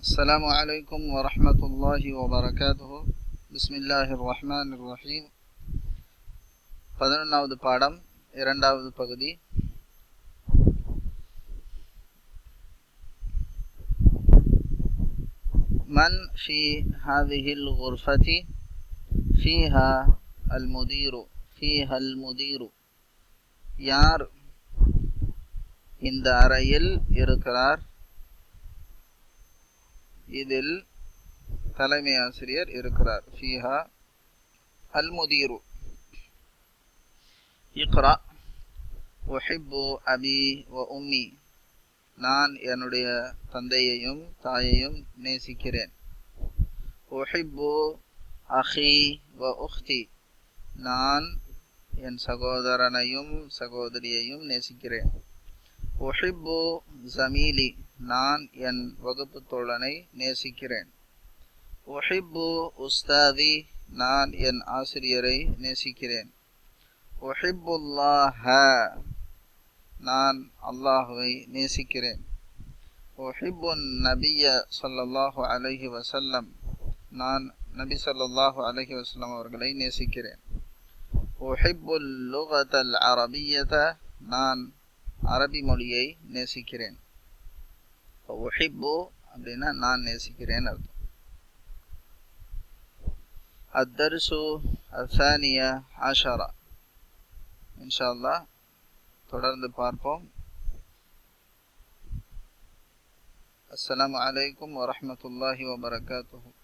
السلام عليكم ورحمة الله وبركاته. بسم الله الرحمن الرحيم. 11வது பாடம், இரண்டாவது பகுதி. من في هذه الغرفة فيها المدير. யார் இந்த அறையில் இருக்கிறார்? இதில் தலைமை ஆசிரியர் இருக்கிறார். ஃபீஹா அல் முதீரு. இக்ரா. உஹிப்பு அபி வ உம்மி. நான் என்னுடைய தந்தையையும் தாயையும் நேசிக்கிறேன். உஹிப்பு அஹி வ உஹ்தி. நான் என் சகோதரனையும் சகோதரியையும் நேசிக்கிறேன். உஹிப்பு ஜமீலி. நான் என் வகுப்பு தோழனை நேசிக்கிறேன். உஹிப்பு உஸ்தாதி. நான் என் ஆசிரியரை நேசிக்கிறேன். உஹிப்புல்லாஹ. நான் அல்லாஹுவை நேசிக்கிறேன். உஹிப்புன் நபிய ஸல்லல்லாஹு அலைஹி வஸல்லம். நான் நபி ஸல்லல்லாஹு அலைஹி வஸல்லம் அவர்களை நேசிக்கிறேன். உஹிப்புல் லுகத்தல் அரபிய்யத. நான் அரபி மொழியை நேசிக்கிறேன். உஹிப்பு அப்படின்னா நான் நேசிக்கிறேன் அர்த்தம். அத்தர்சு அத்தானிய ஆஷரா. இன்ஷா அல்லாஹ் தொடர்ந்து பார்ப்போம். அஸ்ஸலாமு அலைக்கும் வரஹ்மத்துல்லாஹி வபரகாத்துஹு.